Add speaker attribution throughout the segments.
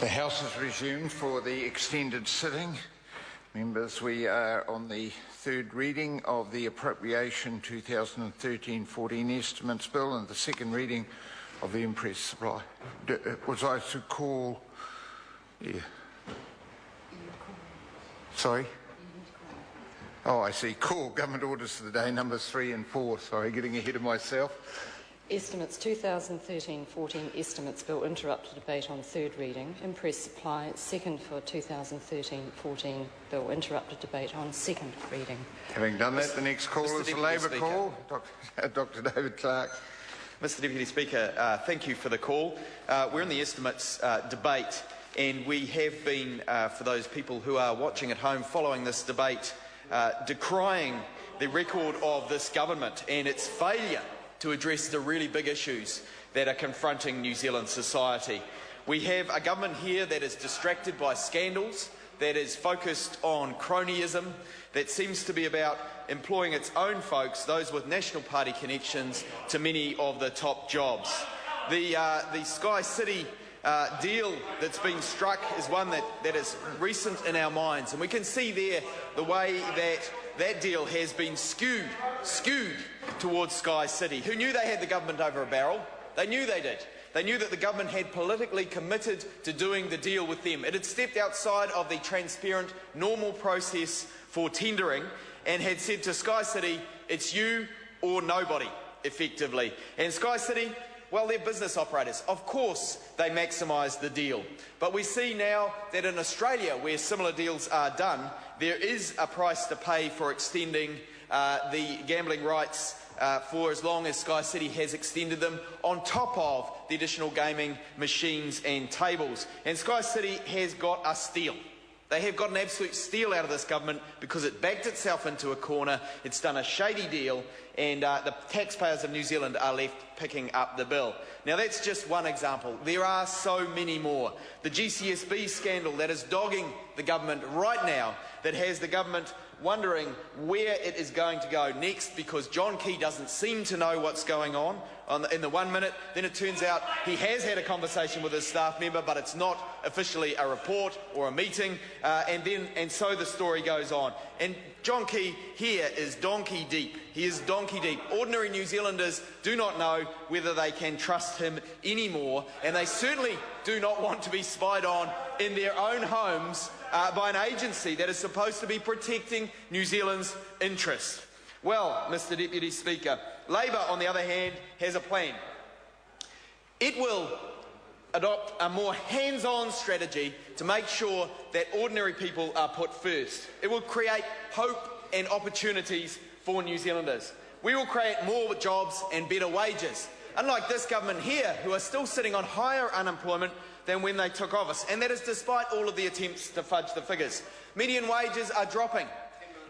Speaker 1: The House has resumed for the extended sitting. Members, we are on the third reading of the Appropriation 2013-14 Estimates Bill and the second reading of the Imprest supply. Was I to call? Yeah. Sorry? Oh, I see. Call Government Orders of the Day, numbers 3 and 4. Sorry, getting ahead of myself.
Speaker 2: Estimates 2013-14 Estimates Bill interrupted debate on third reading. Imprest supply second for 2013-14 Bill interrupted debate on second reading.
Speaker 1: Having done that, the next call is the Labour call. Dr. David Clark.
Speaker 3: Mr Deputy Speaker, thank you for the call. We're in the estimates debate, and we have been, for those people who are watching at home following this debate, decrying the record of this government and its failure to address the really big issues that are confronting New Zealand society. We have a government here that is distracted by scandals, that is focused on cronyism, that seems to be about employing its own folks, those with National Party connections, to many of the top jobs. The Sky City deal that's been struck is one that is recent in our minds, and we can see there the way that deal has been skewed towards Sky City. Who knew they had the government over a barrel? They knew they did. They knew that the government had politically committed to doing the deal with them. It had stepped outside of the transparent, normal process for tendering and had said to Sky City, it's you or nobody, effectively. And Sky City, well, they're business operators. Of course they maximise the deal. But we see now that in Australia, where similar deals are done, there is a price to pay for extending the gambling rights for as long as Sky City has extended them, on top of the additional gaming machines and tables. And Sky City has got a steal. They have got an absolute steal out of this government because it backed itself into a corner, it's done a shady deal, and the taxpayers of New Zealand are left picking up the bill. Now that's just one example. There are so many more. The GCSB scandal that is dogging the government right now, that has the government wondering where it is going to go next, because John Key doesn't seem to know what's going on in the 1 minute. Then it turns out he has had a conversation with his staff member, but it's not officially a report or a meeting, and so the story goes on. And John Key here is donkey deep. He is donkey deep. Ordinary New Zealanders do not know whether they can trust him anymore, and they certainly do not want to be spied on in their own homes by an agency that is supposed to be protecting New Zealand's interests. Well, Mr Deputy Speaker, Labour, on the other hand, has a plan. It will adopt a more hands-on strategy to make sure that ordinary people are put first. It will create hope and opportunities for New Zealanders. We will create more jobs and better wages, unlike this government here, who are still sitting on higher unemployment than when they took office, and that is despite all of the attempts to fudge the figures. Median wages are dropping.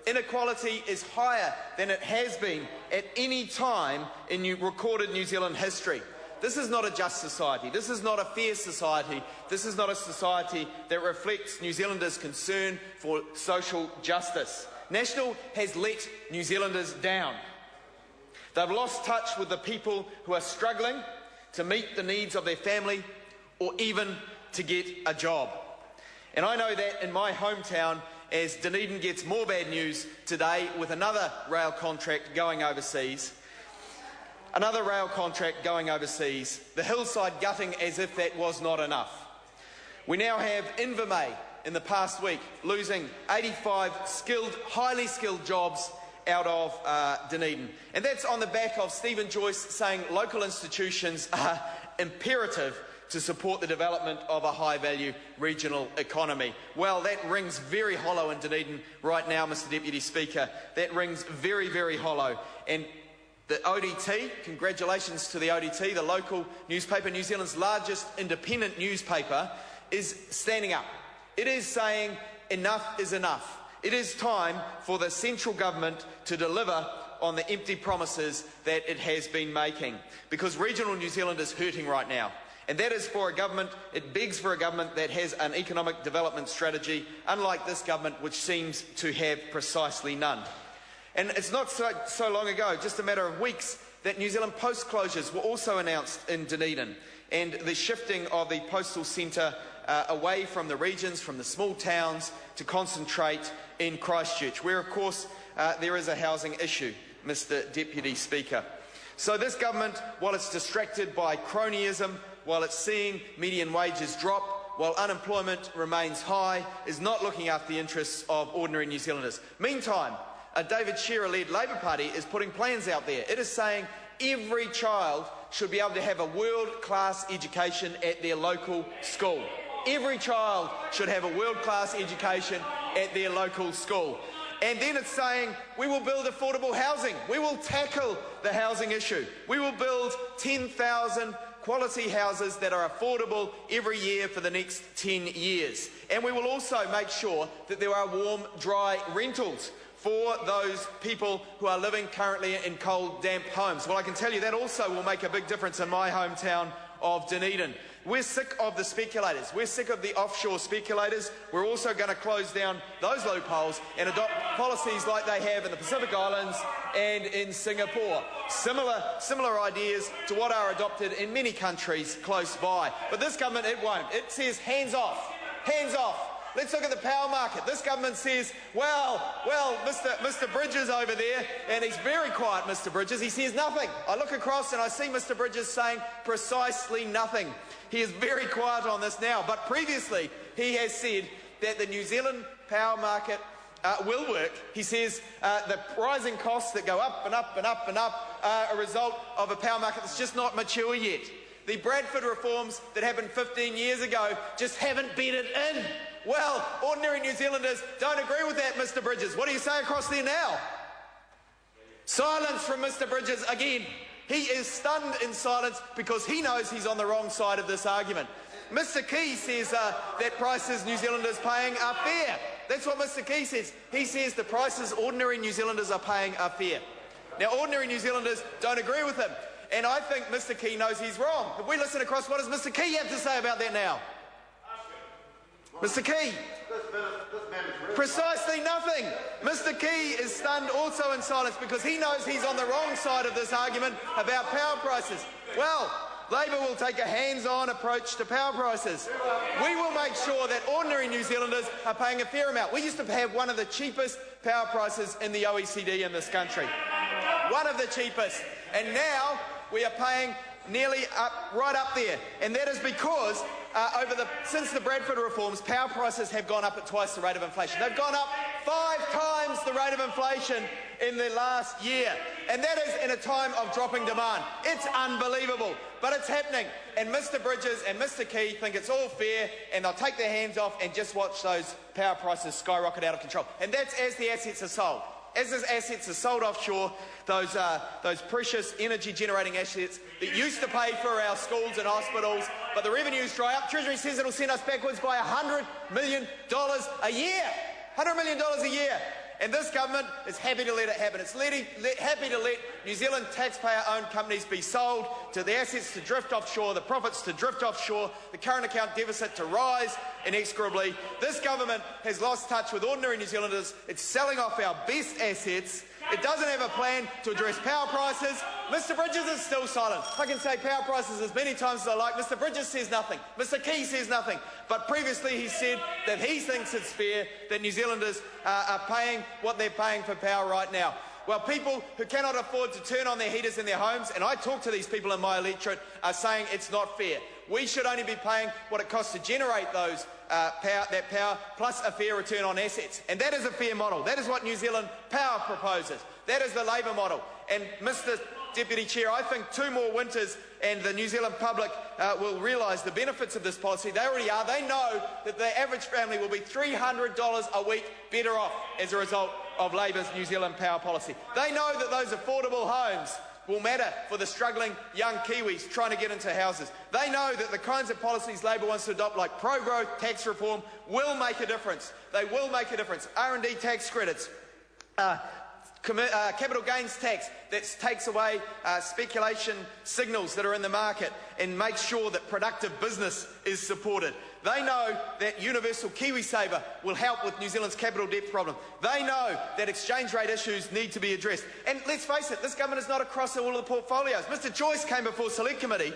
Speaker 3: Inequality is higher than it has been at any time in recorded New Zealand history. This is not a just society. This is not a fair society. This is not a society that reflects New Zealanders' concern for social justice. National has let New Zealanders down. They've lost touch with the people who are struggling to meet the needs of their family or even to get a job. And I know that in my hometown, as Dunedin gets more bad news today with another rail contract going overseas, the hillside gutting as if that was not enough. We now have Invermay in the past week losing 85 highly skilled jobs out of Dunedin. And that's on the back of Stephen Joyce saying local institutions are imperative to support the development of a high-value regional economy. Well, that rings very hollow in Dunedin right now, Mr Deputy Speaker. That rings very, very hollow. And the ODT, congratulations to the ODT, the local newspaper, New Zealand's largest independent newspaper, is standing up. It is saying enough is enough. It is time for the central government to deliver on the empty promises that it has been making, because regional New Zealand is hurting right now. And that is for a government, it begs for a government that has an economic development strategy, unlike this government, which seems to have precisely none. And it's not so long ago, just a matter of weeks, that New Zealand Post closures were also announced in Dunedin. and the shifting of the postal centre away from the regions, from the small towns, to concentrate in Christchurch, where, of course, there is a housing issue, Mr Deputy Speaker. So this government, while it's distracted by cronyism, while it's seeing median wages drop, while unemployment remains high, is not looking after the interests of ordinary New Zealanders. Meantime, a David Shearer-led Labour Party is putting plans out there. It is saying every child should be able to have a world-class education at their local school. Every child should have a world-class education at their local school. And then it's saying we will build affordable housing. We will tackle the housing issue. We will build 10,000 quality houses that are affordable every year for the next 10 years. And we will also make sure that there are warm, dry rentals for those people who are living currently in cold, damp homes. Well, I can tell you that also will make a big difference in my hometown of Dunedin. We're sick of the speculators. We're sick of the offshore speculators. We're also going to close down those loopholes and adopt policies like they have in the Pacific Islands and in Singapore. Similar ideas to what are adopted in many countries close by. But this government, it won't. It says hands off. Hands off. Let's look at the power market. This government says, well, Mr Bridges over there, and he's very quiet, Mr Bridges, he says nothing. I look across and I see Mr Bridges saying precisely nothing. He is very quiet on this now, but previously he has said that the New Zealand power market will work. He says the rising costs that go up and up and up and up are a result of a power market that's just not mature yet. The Bradford reforms that happened 15 years ago just haven't bedded in. Well, ordinary New Zealanders don't agree with that, Mr Bridges. What do you say across there now? Silence from Mr Bridges again. He is stunned in silence because he knows he's on the wrong side of this argument. Mr Key says that prices New Zealanders paying are fair. That's what Mr Key says. He says the prices ordinary New Zealanders are paying are fair. Now, ordinary New Zealanders don't agree with him. And I think Mr Key knows he's wrong. If we listen across, what does Mr Key have to say about that now? Mr Key? Precisely nothing. Mr Key is stunned also in silence because he knows he's on the wrong side of this argument about power prices. Well, Labour will take a hands-on approach to power prices. We will make sure that ordinary New Zealanders are paying a fair amount. We used to have one of the cheapest power prices in the OECD in this country. One of the cheapest. And now we are paying nearly right up there. And that is because since the Bradford reforms, power prices have gone up at twice the rate of inflation. They've gone up 5 times the rate of inflation in the last year. And that is in a time of dropping demand. It's unbelievable, but it's happening. And Mr Bridges and Mr Key think it's all fair, and they'll take their hands off and just watch those power prices skyrocket out of control. And that's as the assets are sold. As those assets are sold offshore, those precious energy-generating assets that used to pay for our schools and hospitals, but the revenues dry up. Treasury says it'll send us backwards by $100 million a year. $100 million a year. And this government is happy to let it happen. It's happy to let New Zealand taxpayer-owned companies be sold, to the assets to drift offshore, the profits to drift offshore, the current account deficit to rise inexorably. This government has lost touch with ordinary New Zealanders. It's selling off our best assets. It doesn't have a plan to address power prices. Mr Bridges is still silent. I can say power prices as many times as I like. Mr Bridges says nothing. Mr Key says nothing. But previously he said that he thinks it's fair that New Zealanders are paying what they're paying for power right now. Well, people who cannot afford to turn on their heaters in their homes, and I talk to these people in my electorate, are saying it's not fair. We should only be paying what it costs to generate that power, plus a fair return on assets. And that is a fair model. That is what New Zealand Power proposes. That is the Labour model. And Mr Deputy Chair, I think 2 more winters and the New Zealand public will realise the benefits of this policy. They already are. They know that the average family will be $300 a week better off as a result of Labour's New Zealand Power policy. They know that those affordable homes will matter for the struggling young Kiwis trying to get into houses. They know that the kinds of policies Labour wants to adopt, like pro-growth tax reform, will make a difference. They will make a difference. R&D tax credits, capital gains tax that takes away speculation signals that are in the market and makes sure that productive business is supported. They know that universal KiwiSaver will help with New Zealand's capital debt problem. They know that exchange rate issues need to be addressed. And let's face it, this government is not across all of the portfolios. Mr Joyce came before Select Committee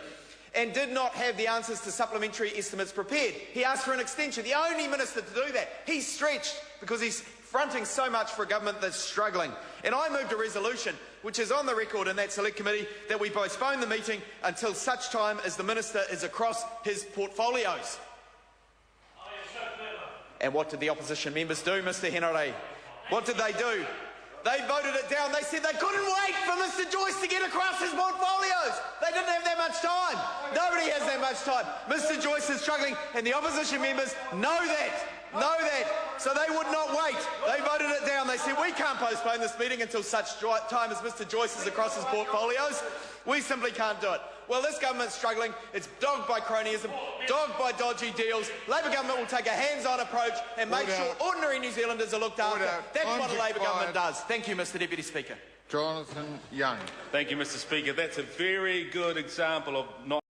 Speaker 3: and did not have the answers to supplementary estimates prepared. He asked for an extension, the only minister to do that. He's stretched because he's fronting so much for a government that's struggling. And I moved a resolution, which is on the record in that select committee, that we postpone the meeting until such time as the minister is across his portfolios. And what did the opposition members do, Mr Henare? What did they do? They voted it down. They said they couldn't wait for Mr Joyce to get across his portfolios. They didn't have that much time. Nobody has that much time. Mr Joyce is struggling, and the opposition members know that. So they would not wait. They voted it down. They said, we can't postpone this meeting until such time as Mr Joyce is across his portfolios. We simply can't do it. Well, this government's struggling. It's dogged by cronyism, dogged by dodgy deals. Labor government will take a hands-on approach and make sure ordinary New Zealanders are looked after. That's what a Labor government does. Thank you, Mr Deputy Speaker.
Speaker 1: Jonathan Young.
Speaker 4: Thank you, Mr Speaker. That's a very good example of not